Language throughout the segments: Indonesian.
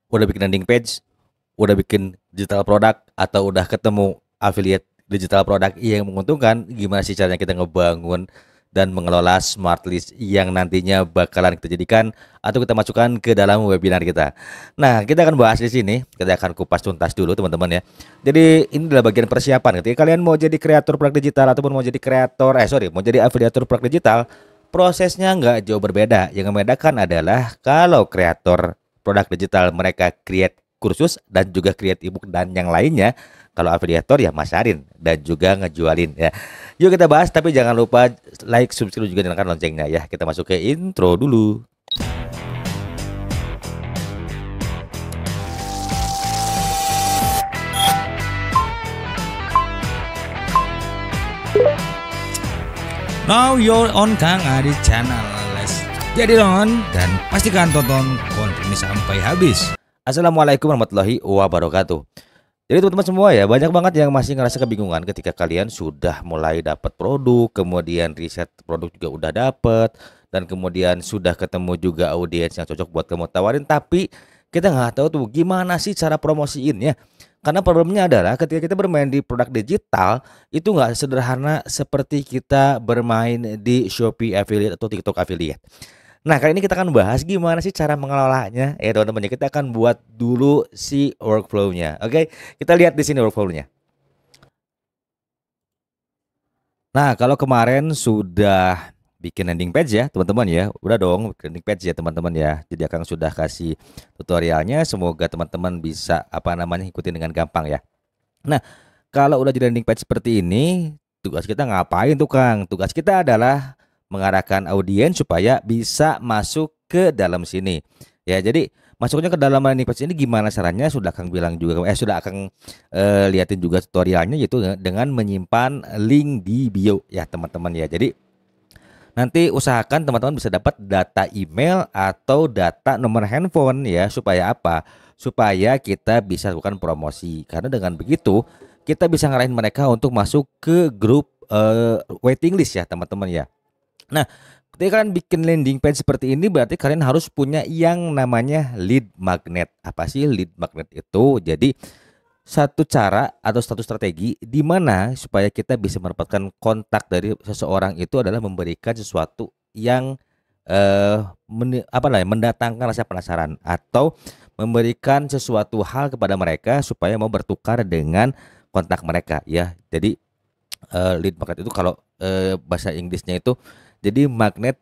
Udah bikin landing page, udah bikin digital product, atau udah ketemu affiliate digital product yang menguntungkan, gimana sih caranya kita ngebangun dan mengelola smart list yang nantinya bakalan kita jadikan atau kita masukkan ke dalam webinar kita. Nah, kita akan bahas di sini, kita akan kupas tuntas dulu teman-teman ya. Jadi ini adalah bagian persiapan ketika kalian mau jadi kreator produk digital ataupun mau jadi mau jadi afiliator produk digital, prosesnya nggak jauh berbeda. Yang membedakan adalah kalau kreator produk digital mereka create kursus dan juga create ebook dan yang lainnya. Kalau afiliator ya masarin dan juga ngejualin ya. Yuk kita bahas, tapi jangan lupa like, subscribe juga nyalakan loncengnya ya. Kita masuk ke intro dulu. Now you're on Kang Adi Channel. Let's jadi on dan pastikan tonton konten ini sampai habis. Assalamualaikum warahmatullahi wabarakatuh. Jadi teman-teman semua ya, banyak banget yang masih ngerasa kebingungan ketika kalian sudah mulai dapat produk, kemudian riset produk juga udah dapat, dan kemudian sudah ketemu juga audiens yang cocok buat kamu tawarin, tapi kita nggak tahu tuh gimana sih cara promosiinnya. Karena problemnya adalah ketika kita bermain di produk digital itu nggak sederhana seperti kita bermain di Shopee affiliate atau TikTok affiliate. Nah, kali ini kita akan bahas gimana sih cara mengelolanya. Ya teman-teman, kita akan buat dulu si workflow-nya. Oke, kita lihat di sini workflow-nya. Nah, kalau kemarin sudah bikin landing page ya teman-teman ya, udah dong bikin landing page ya teman-teman ya. Jadi Akang sudah kasih tutorialnya, semoga teman-teman bisa ikutin dengan gampang ya. Nah, kalau udah jadi landing page seperti ini, tugas kita ngapain tuh Kang? Tugas kita adalah mengarahkan audiens supaya bisa masuk ke dalam sini. Ya, jadi masuknya ke dalam landing page ini gimana caranya? Sudah Kang bilang juga, sudah Kang liatin juga tutorialnya, yaitu dengan menyimpan link di bio ya teman-teman ya. Jadi nanti usahakan teman-teman bisa dapat data email atau data nomor handphone ya, supaya apa? Supaya kita bisa lakukan promosi. Karena dengan begitu kita bisa ngarahin mereka untuk masuk ke grup waiting list ya teman-teman ya. Nah, ketika kalian bikin landing page seperti ini berarti kalian harus punya yang namanya lead magnet. Apa sih lead magnet itu? Jadi satu cara atau satu strategi di mana supaya kita bisa mendapatkan kontak dari seseorang itu adalah memberikan sesuatu yang mendatangkan rasa penasaran atau memberikan sesuatu hal kepada mereka supaya mau bertukar dengan kontak mereka ya. Jadi lead magnet itu kalau bahasa Inggrisnya itu jadi magnet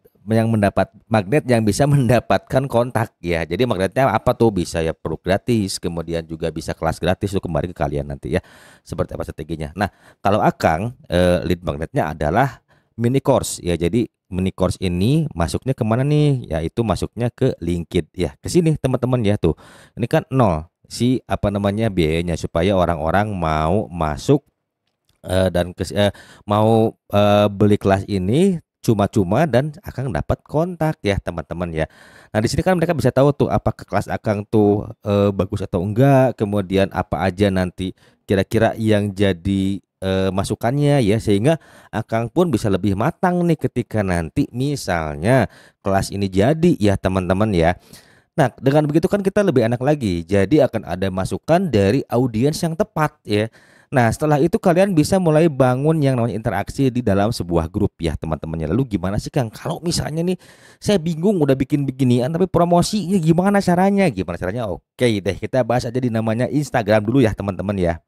yang bisa mendapatkan kontak ya. Jadi magnetnya apa tuh? Bisa ya produk gratis, kemudian juga bisa kelas gratis, itu kembali ke kalian nanti ya. Seperti apa strateginya. Nah, kalau Akang lead magnetnya adalah mini course ya. Jadi mini course ini masuknya kemana nih? Yaitu masuknya ke LinkedIn ya. Ke sini teman-teman ya tuh. Ini kan nol biayanya supaya orang-orang mau masuk mau beli kelas ini cuma-cuma dan akan dapat kontak ya teman-teman ya. Nah di sini kan mereka bisa tahu tuh apakah kelas Akang tuh bagus atau enggak, kemudian apa aja nanti kira-kira yang jadi masukannya ya, sehingga Akang pun bisa lebih matang nih ketika nanti misalnya kelas ini jadi ya teman-teman ya. Nah, dengan begitu kan kita lebih enak lagi. Jadi akan ada masukan dari audiens yang tepat ya. Nah, setelah itu kalian bisa mulai bangun yang namanya interaksi di dalam sebuah grup ya teman-temannya. Lalu gimana sih Kang? Kalau misalnya nih saya bingung udah bikin beginian tapi promosinya gimana caranya? Gimana caranya? Oke deh, kita bahas aja di namanya Instagram dulu ya teman-teman ya.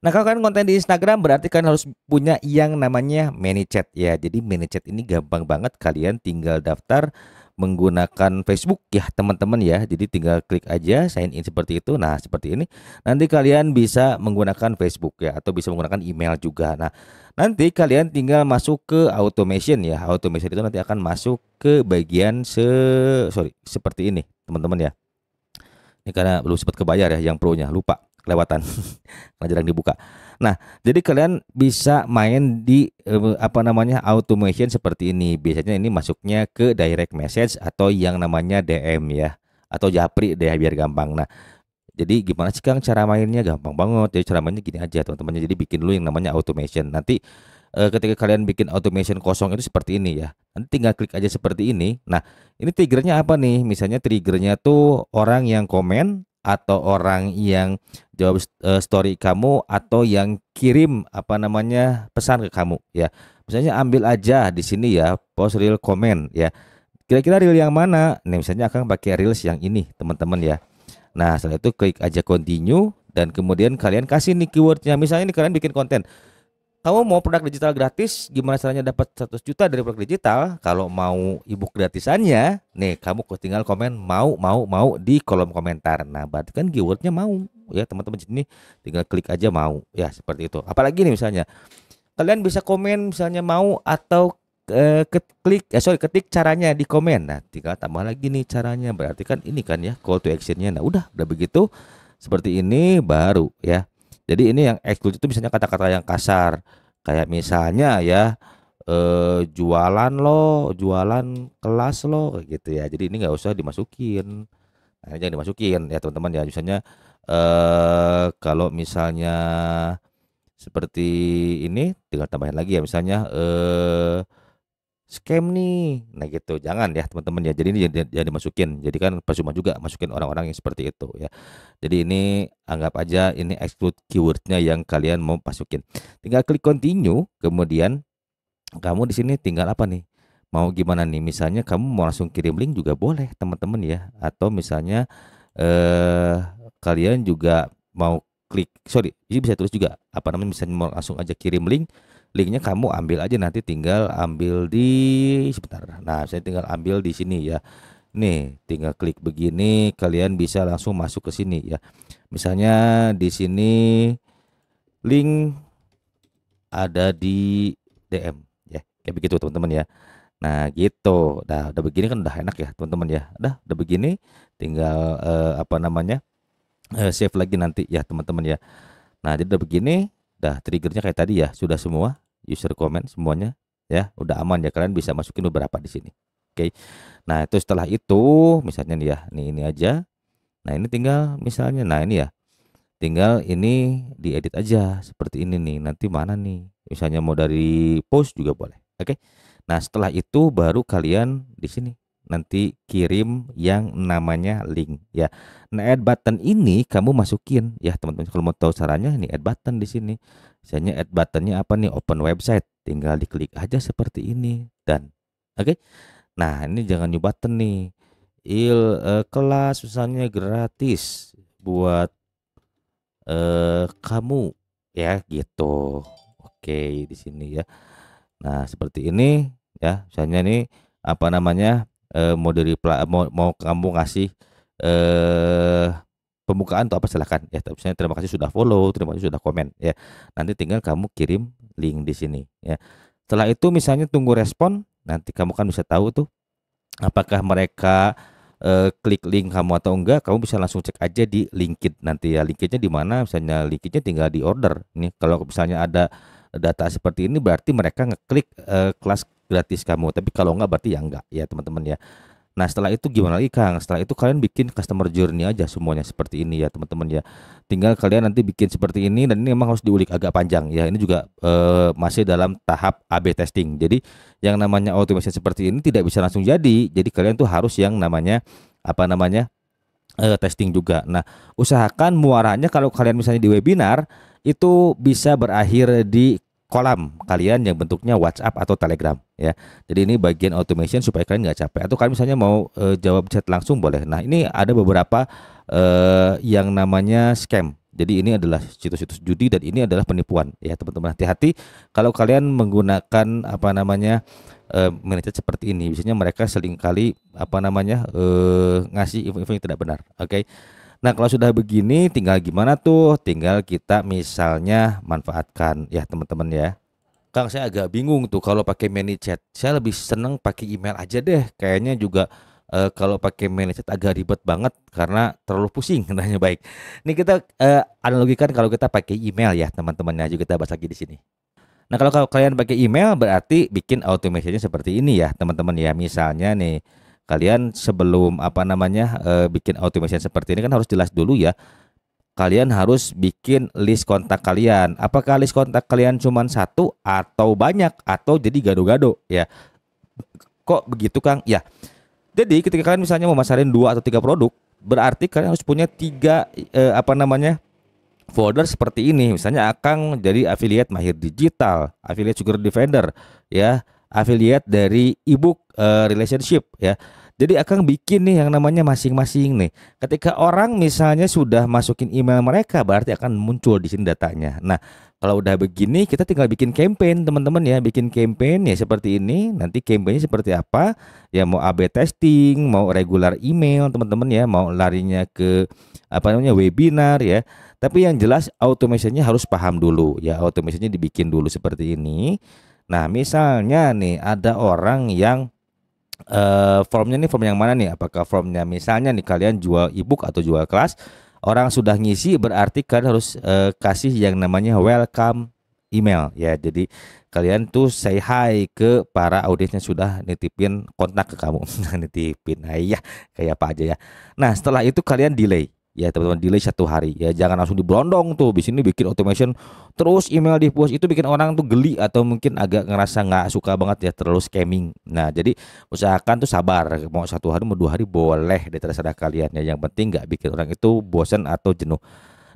Nah, kalau kalian konten di Instagram berarti kalian harus punya yang namanya ManyChat ya. Jadi ManyChat ini gampang banget, kalian tinggal daftar menggunakan Facebook ya teman-teman ya. Jadi tinggal klik aja sign in seperti itu. Nah, seperti ini. Nanti kalian bisa menggunakan Facebook ya atau bisa menggunakan email juga. Nah, nanti kalian tinggal masuk ke automation ya. Automation itu nanti akan masuk ke bagian seperti ini teman-teman ya. Ini karena belum sempat kebayar ya yang pro-nya, lupa kelewatan karena jarang dibuka. Nah, jadi kalian bisa main di automation seperti ini. Biasanya ini masuknya ke direct message atau yang namanya DM ya, atau japri deh biar gampang. Nah, jadi gimana sih Kang cara mainnya? Gampang banget. Jadi cara mainnya gini aja teman-teman. Jadi bikin dulu yang namanya automation. Nanti ketika kalian bikin automation kosong itu seperti ini ya. Nanti tinggal klik aja seperti ini. Nah, ini triggernya apa nih? Misalnya triggernya tuh orang yang komen atau orang yang jawab story kamu atau yang kirim apa namanya pesan ke kamu ya. Misalnya ambil aja di sini ya, post real comment ya. Kira-kira reel yang mana? Nih misalnya akan pakai reels yang ini teman-teman ya. Nah setelah itu klik aja continue dan kemudian kalian kasih nih keywordnya. Misalnya ini kalian bikin konten. Kamu mau produk digital gratis? Gimana caranya dapat 100 juta dari produk digital? Kalau mau ebook gratisannya, nih kamu tinggal komen mau di kolom komentar. Nah berarti kan keywordnya mau ya teman-teman. Ini tinggal klik aja mau ya seperti itu. Apalagi nih misalnya kalian bisa komen misalnya mau atau ketik caranya di komen. Nah tinggal tambah lagi nih caranya, berarti kan ini kan ya call to actionnya. Nah udah begitu seperti ini baru ya. Jadi ini yang eksklusif itu misalnya kata-kata yang kasar kayak misalnya ya jualan lo, jualan kelas lo kayak gitu ya. Jadi ini nggak usah dimasukin. Nah, jangan dimasukin ya teman-teman ya. Misalnya kalau misalnya seperti ini tinggal tambahin lagi ya misalnya scam nih. Nah gitu. Jangan ya teman-teman ya. Jadi ini jangan dimasukin. Jadi kan percuma juga masukin orang-orang yang seperti itu ya. Jadi ini anggap aja ini exclude keywordnya yang kalian mau masukin. Tinggal klik continue. Kemudian kamu di sini tinggal apa nih? Mau gimana nih? Misalnya kamu mau langsung kirim link juga boleh teman-teman ya. Atau misalnya kalian juga mau klik, sorry, ini bisa tulis juga apa namanya, misalnya mau langsung aja kirim link. Linknya kamu ambil aja, nanti tinggal ambil di sebentar. Nah, saya tinggal ambil di sini ya. Nih, tinggal klik begini, kalian bisa langsung masuk ke sini ya. Misalnya di sini link ada di DM ya. Kayak begitu teman-teman ya. Nah, gitu. Nah, udah begini kan udah enak ya, teman-teman ya. Udah begini tinggal apa namanya? Save lagi nanti ya, teman-teman ya. Nah, jadi udah begini. Dah triggernya kayak tadi ya, sudah semua user comment semuanya ya, udah aman ya, kalian bisa masukin beberapa di sini. Oke. Nah, itu setelah itu misalnya nih ya, ini aja. Nah, ini tinggal misalnya ini ya. Tinggal ini diedit aja seperti ini nih. Nanti mana nih? Misalnya mau dari post juga boleh. Oke. Nah, setelah itu baru kalian di sini nanti kirim yang namanya link ya. Nah, add button ini kamu masukin ya teman-teman. Kalau mau tahu caranya, ini add button di sini. Misalnya add buttonnya apa nih? Open website. Tinggal diklik aja seperti ini dan oke. Nah, ini jangan new button nih. Kelas misalnya gratis buat kamu ya gitu. Oke, di sini ya. Nah, seperti ini ya. Misalnya nih apa namanya? Mau dari mau kamu ngasih pembukaan atau apa silahkan ya. Misalnya terima kasih sudah follow, terima kasih sudah komen ya. Nanti tinggal kamu kirim link di sini ya. Setelah itu misalnya tunggu respon, nanti kamu kan bisa tahu tuh apakah mereka klik link kamu atau enggak. Kamu bisa langsung cek aja di LinkedIn nanti ya. LinkedIn-nya di mana? Misalnya LinkedIn-nya tinggal di order. Ini kalau misalnya ada data seperti ini berarti mereka ngeklik kelas gratis kamu. Tapi kalau enggak berarti ya enggak ya teman-teman ya. Nah setelah itu gimana lagi Kang? Setelah itu kalian bikin customer journey aja semuanya seperti ini ya teman-teman ya. Tinggal kalian nanti bikin seperti ini, dan ini memang harus diulik agak panjang ya. Ini juga masih dalam tahap AB testing. Jadi yang namanya automation seperti ini tidak bisa langsung jadi. Jadi kalian tuh harus yang namanya apa namanya testing juga. Nah usahakan muaranya kalau kalian misalnya di webinar itu bisa berakhir di kolam kalian yang bentuknya WhatsApp atau Telegram ya. Jadi ini bagian automation supaya kalian nggak capek. Atau kalian misalnya mau jawab chat langsung boleh. Nah ini ada beberapa yang namanya scam. Jadi ini adalah situs-situs judi dan ini adalah penipuan ya teman-teman. Hati-hati kalau kalian menggunakan apa namanya manajer seperti ini. Biasanya mereka seringkali apa namanya ngasih info-info yang tidak benar. Oke. Nah kalau sudah begini tinggal gimana tuh? Tinggal kita misalnya manfaatkan ya teman-teman ya. Kang saya agak bingung tuh kalau pakai ManyChat. Saya lebih seneng pakai email aja deh. Kayaknya juga kalau pakai ManyChat agak ribet banget karena terlalu pusing. Nanya baik. Ini kita analogikan kalau kita pakai email ya teman-teman. Nah juga kita bahas lagi di sini. Nah kalau kalian pakai email berarti bikin automationnya seperti ini ya teman-teman ya. Misalnya nih kalian sebelum apa namanya bikin automation seperti ini kan harus jelas dulu ya kalian harus bikin list kontak kalian. Apakah list kontak kalian cuma satu atau banyak atau jadi gado-gado ya? Kok begitu Kang? Ya. Jadi ketika kalian misalnya mau masarin 2 atau 3 produk, berarti kalian harus punya folder seperti ini. Misalnya Akang jadi affiliate Mahir Digital, affiliate Sugar Defender, ya, affiliate dari ebook relationship, ya. Jadi Akang bikin nih yang namanya masing-masing nih. Ketika orang misalnya sudah masukin email mereka, berarti akan muncul di sini datanya. Nah, kalau udah begini, kita tinggal bikin campaign, teman-teman ya. Bikin campaign ya seperti ini. Nanti campaignnya seperti apa? Ya mau AB testing, mau regular email, teman-teman ya. Mau larinya ke webinar ya. Tapi yang jelas automationnya harus paham dulu ya. Automationnya dibikin dulu seperti ini. Nah, misalnya nih ada orang yang formnya nih form yang mana nih? Apakah formnya misalnya nih kalian jual ebook atau jual kelas, orang sudah ngisi berarti kalian harus kasih yang namanya welcome email ya. Jadi kalian tuh say hi ke para audiensnya sudah nitipin kontak ke kamu. Nitipin ya kayak apa aja ya. Nah, setelah itu kalian delay. Ya teman-teman, delay 1 hari ya, jangan langsung diberondong tuh. Di sini bikin automation terus email di push, itu bikin orang tuh geli atau mungkin agak ngerasa nggak suka banget ya, terlalu scamming. Nah jadi usahakan tuh sabar, mau 1 hari mau 2 hari boleh deh, terserah kalian ya. Yang penting nggak bikin orang itu bosan atau jenuh.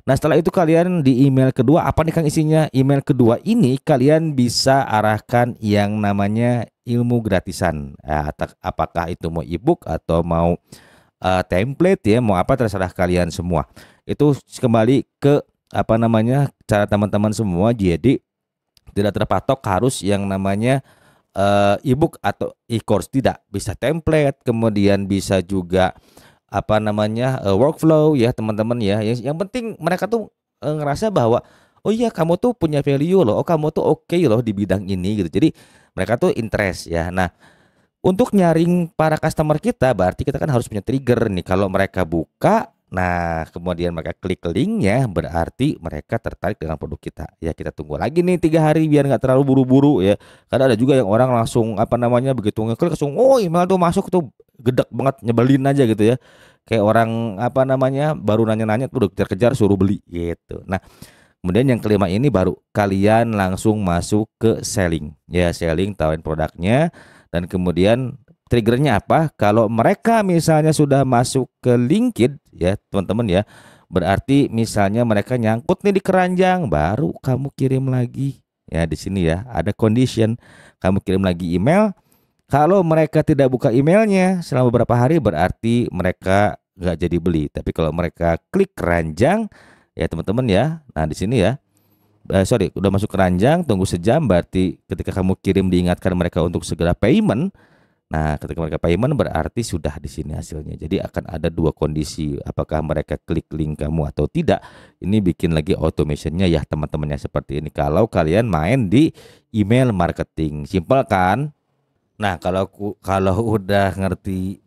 Nah setelah itu kalian di email kedua apa nih Kang isinya? Email kedua ini kalian bisa arahkan yang namanya ilmu gratisan ya, apakah itu mau ebook atau mau template ya, mau apa terserah kalian semua. Itu kembali ke cara teman-teman semua. Jadi tidak terpatok harus yang namanya ebook atau e-course, tidak, bisa template, kemudian bisa juga workflow ya teman-teman ya. Yang penting mereka tuh ngerasa bahwa oh iya kamu tuh punya value loh, oh kamu tuh oke loh di bidang ini gitu. Jadi mereka tuh interest ya. Nah, untuk nyaring para customer kita berarti kita kan harus punya trigger nih. Kalau mereka buka, nah kemudian mereka klik linknya, berarti mereka tertarik dengan produk kita. Ya kita tunggu lagi nih 3 hari biar nggak terlalu buru-buru ya. Karena ada juga yang orang langsung begitu ngeklik langsung oh email tuh masuk tuh gedek banget, nyebelin aja gitu ya. Kayak orang baru nanya-nanya tuh udah kejar-kejar suruh beli gitu. Nah kemudian yang kelima ini baru kalian langsung masuk ke selling. Ya selling, tawarin produknya. Dan kemudian triggernya apa? Kalau mereka misalnya sudah masuk ke LinkedIn ya teman-teman ya, berarti misalnya mereka nyangkut nih di keranjang, baru kamu kirim lagi ya. Di sini ya ada condition, kamu kirim lagi email. Kalau mereka tidak buka emailnya selama beberapa hari, berarti mereka nggak jadi beli. Tapi kalau mereka klik keranjang ya teman-teman ya, nah di sini ya, udah masuk keranjang, tunggu sejam, berarti ketika kamu kirim diingatkan mereka untuk segera payment. Nah, ketika mereka payment berarti sudah di sini hasilnya. Jadi akan ada 2 kondisi, apakah mereka klik link kamu atau tidak. Ini bikin lagi automationnya ya teman-temannya seperti ini. Kalau kalian main di email marketing, simpel kan? Nah, kalau udah ngerti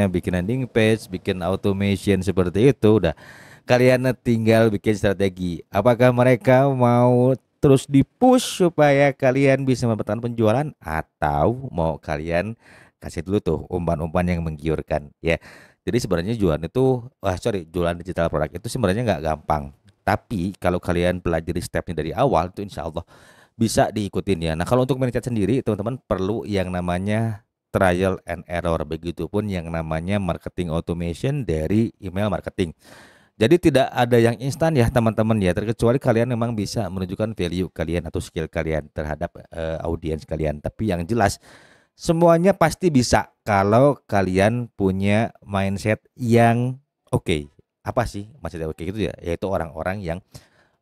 bikin landing page, bikin automation seperti itu, udah kalian tinggal bikin strategi. Apakah mereka mau terus di-push supaya kalian bisa mendapatkan penjualan, atau mau kalian kasih dulu tuh umpan-umpan yang menggiurkan ya. Jadi sebenarnya jualan digital produk itu sebenarnya nggak gampang. Tapi kalau kalian pelajari stepnya dari awal itu insya Allah bisa diikutin ya. Nah kalau untuk manage sendiri teman-teman perlu yang namanya trial and error. Begitupun yang namanya marketing automation dari email marketing. Jadi tidak ada yang instan ya teman-teman ya, terkecuali kalian memang bisa menunjukkan value kalian atau skill kalian terhadap audiens kalian. Tapi yang jelas semuanya pasti bisa kalau kalian punya mindset yang oke. Apa sih mindset oke itu ya? Yaitu orang-orang yang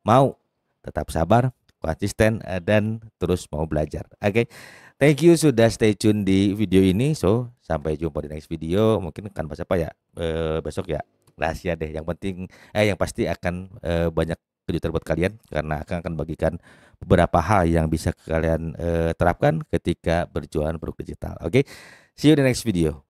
mau tetap sabar, konsisten dan terus mau belajar. Oke. Thank you sudah stay tune di video ini. So, sampai jumpa di next video. Mungkin akan bahas apa ya? Besok ya. Rahasia deh. Yang penting yang pasti akan banyak kejutan buat kalian karena akan bagikan beberapa hal yang bisa kalian terapkan ketika berjualan produk digital. Oke. See you di next video.